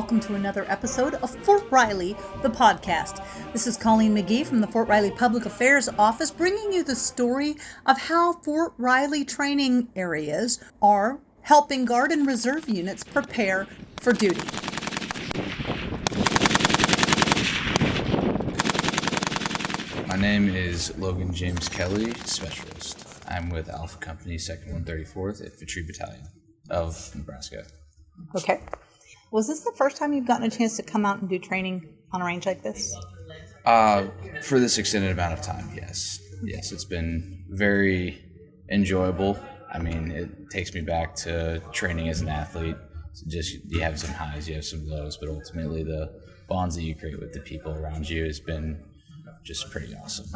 welcome to another episode of Fort Riley, the podcast. This is Colleen McGee from the Fort Riley Public Affairs Office, bringing you the story of how Fort Riley training areas are helping Guard and Reserve units prepare for duty. My name is Logan James Kelly, Specialist. I'm with Alpha Company 2nd 134th Infantry Battalion of Nebraska. Okay. Was this the first time you've gotten a chance to come out and do training on a range like this? For this extended amount of time, yes. Yes, it's been very enjoyable. I mean, it takes me back to training as an athlete. So just you have some highs, you have some lows, but ultimately the bonds that you create with the people around you has been just pretty awesome.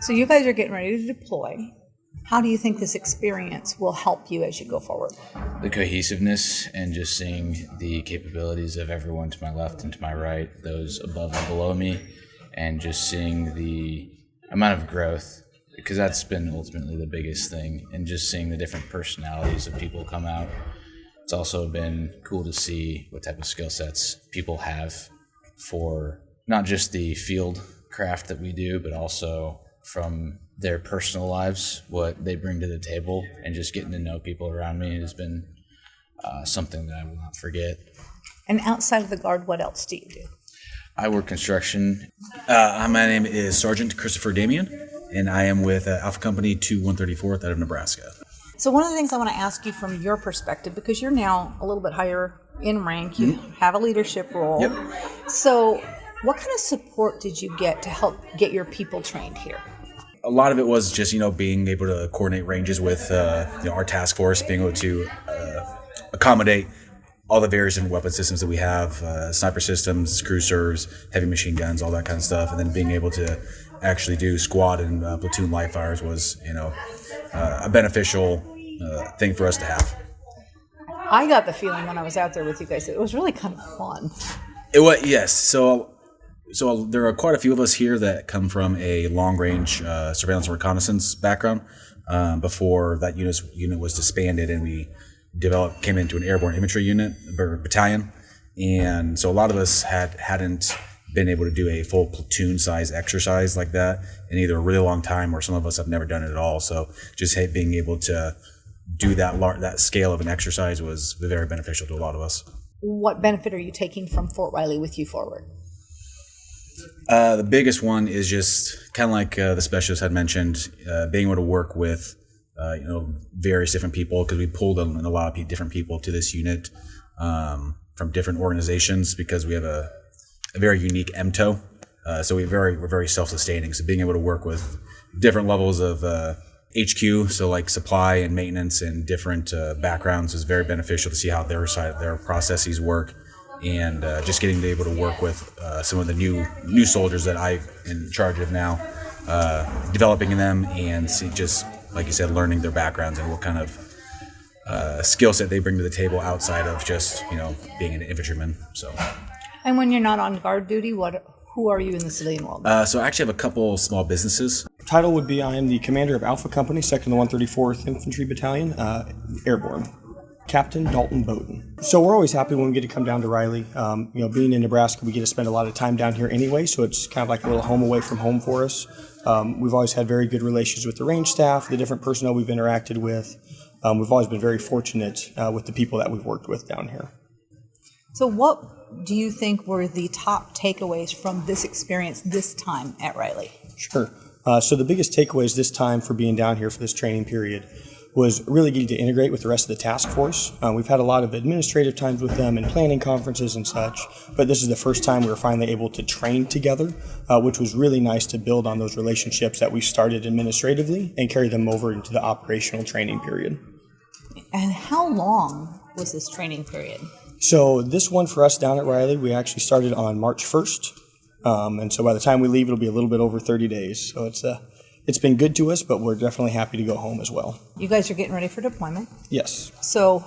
So you guys are getting ready to deploy. How do you think this experience will help you as you go forward? The cohesiveness and just seeing the capabilities of everyone to my left and to my right, those above and below me, and just seeing the amount of growth, because that's been ultimately the biggest thing, and just seeing the different personalities of people come out. It's also been cool to see what type of skill sets people have for not just the field craft that we do, but also from their personal lives, what they bring to the table, and just getting to know people around me has been something that I will not forget. And outside of the Guard, what else do you do? I work construction. My name is Sergeant Christopher Damian, and I am with Alpha Company 2 134th out of Nebraska. So one of the things I want to ask you from your perspective, because you're now a little bit higher in rank, you have a leadership role. Yep. So what kind of support did you get to help get your people trained here? A lot of it was just, being able to coordinate ranges with our task force, being able to accommodate all the various different weapon systems that we have, sniper systems, crew serves, heavy machine guns, all that kind of stuff. And then being able to actually do squad and platoon live fires was, a beneficial thing for us to have. I got the feeling when I was out there with you guys that it was really kind of fun. It was, yes. So there are quite a few of us here that come from a long-range surveillance and reconnaissance background before that unit was disbanded, and we came into an airborne infantry unit, or battalion. And so a lot of us hadn't been able to do a full platoon-size exercise like that in either a really long time, or some of us have never done it at all. So just being able to do that scale of an exercise was very beneficial to a lot of us. What benefit are you taking from Fort Riley with you forward? The biggest one is just kind of like the specialist had mentioned, being able to work with various different people, because we pulled a lot of different people to this unit from different organizations, because we have a very unique MTO. So we're very self-sustaining. So being able to work with different levels of HQ, so like supply and maintenance and different backgrounds, is very beneficial to see how their processes work. And just getting to be able to work with some of the new soldiers that I'm in charge of now, developing them and see, just like you said, learning their backgrounds and what kind of skill set they bring to the table outside of just being an infantryman. So. And when you're not on guard duty, who are you in the civilian world? So I actually have a couple small businesses. Title would be I am the commander of Alpha Company, 2nd 134th Infantry Battalion, Airborne. Captain Dalton Bowden. So we're always happy when we get to come down to Riley. Being in Nebraska, we get to spend a lot of time down here anyway, so it's kind of like a little home away from home for us. We've always had very good relations with the range staff, the different personnel we've interacted with. We've always been very fortunate with the people that we've worked with down here. So what do you think were the top takeaways from this experience this time at Riley? Sure. So the biggest takeaways this time for being down here for this training period was really getting to integrate with the rest of the task force. We've had a lot of administrative times with them and planning conferences and such, but this is the first time we were finally able to train together, which was really nice to build on those relationships that we started administratively and carry them over into the operational training period. And how long was this training period? So this one for us down at Riley, we actually started on March 1st, and so by the time we leave, it'll be a little bit over 30 days. So it's been good to us, but we're definitely happy to go home as well. You guys are getting ready for deployment? Yes. So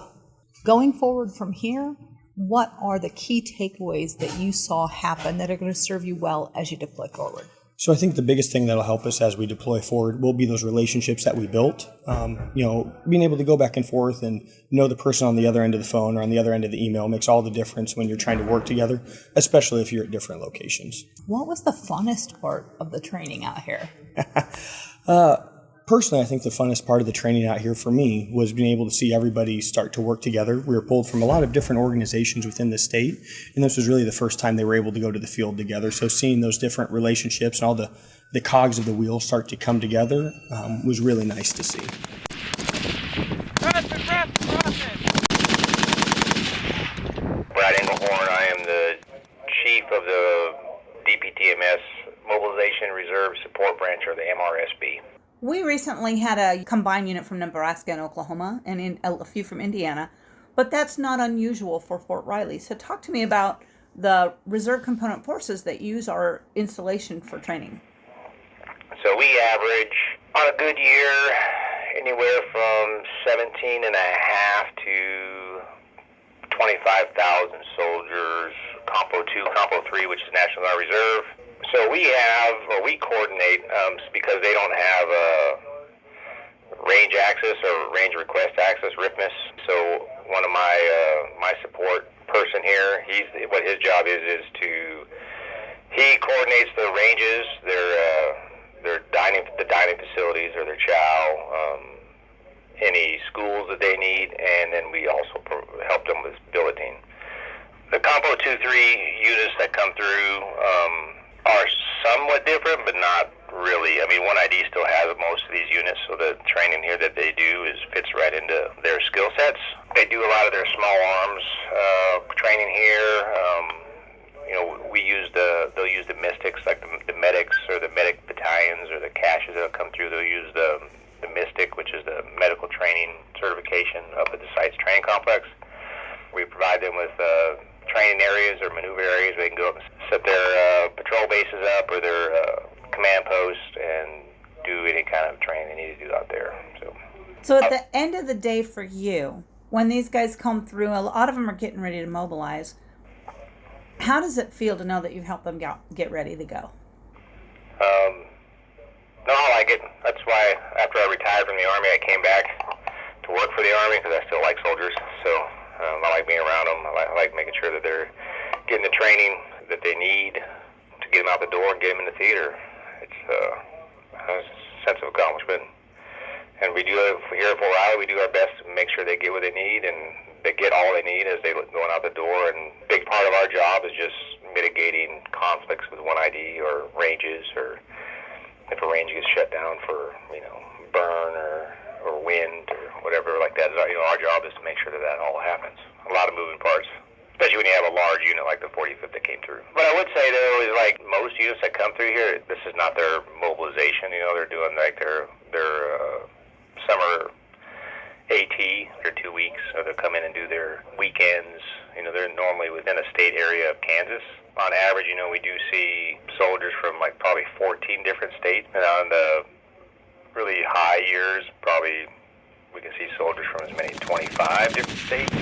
going forward from here, what are the key takeaways that you saw happen that are going to serve you well as you deploy forward? So I think the biggest thing that'll help us as we deploy forward will be those relationships that we built. Being able to go back and forth and know the person on the other end of the phone or on the other end of the email makes all the difference when you're trying to work together, especially if you're at different locations. What was the funnest part of the training out here? Personally, I think the funnest part of the training out here for me was being able to see everybody start to work together. We were pulled from a lot of different organizations within the state, and this was really the first time they were able to go to the field together. So seeing those different relationships and all the cogs of the wheel start to come together was really nice to see. Brad Engelhorn, I am the chief of the DPTMS Mobilization Reserve Support Branch, or the MRSB. We recently had a combined unit from Nebraska and Oklahoma and a few from Indiana, but that's not unusual for Fort Riley. So talk to me about the reserve component forces that use our installation for training. So we average, on a good year, anywhere from 17 and a half to 25,000 soldiers, Compo 2, Compo 3, which is National Guard Reserve. So we coordinate, because they don't have range access or range request access, RIFMAS. So one of my support person here, what his job is he coordinates the ranges, their dining facilities or their chow, any schools that they need, and then we also help them with billeting. The Compo 2-3 units that come through are somewhat different, but not really. I mean, 1ID still has most of these units, so the training here that they do fits right into their skill sets. They do a lot of their small arms training here. They'll use the mystics, like the medics or the medic battalions or the caches that'll come through. They'll use the mystic, which is the medical training certification up at the site's training complex. We provide them with training areas or maneuver areas. They can go up and set their patrol bases up or their command posts and do any kind of training they need to do out there. So at the end of the day for you, when these guys come through, a lot of them are getting ready to mobilize. How does it feel to know that you've helped them get ready to go? No, I like it. That's why after I retired from the Army, I came back to work for the Army because I still like soldiers. So I like being around them. I like making sure that they're getting the training that they need to get them out the door and get them in the theater. It's a sense of accomplishment. And we do here at Fort Riley, we do our best to make sure they get what they need and they get all they need as they going out the door. And a big part of our job is just mitigating conflicts with 1ID or ranges, or if a range gets shut down for burn or wind or whatever like that. Our job is to make sure that all happens. A lot of moving parts, especially when you have a large unit like the 45th that came through. But I would say, though, is like most units that come through here, this is not their mobilization. They're doing like their summer AT, their 2 weeks, or they'll come in and do their weekends. They're normally within a state area of Kansas. On average, we do see soldiers from like probably 14 different states. And on the really high years, probably we can see soldiers from as many as 25 different states.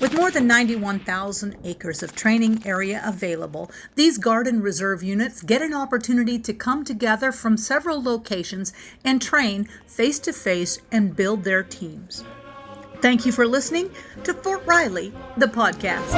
With more than 91,000 acres of training area available, these Guard and Reserve units get an opportunity to come together from several locations and train face-to-face and build their teams. Thank you for listening to Fort Riley, the podcast.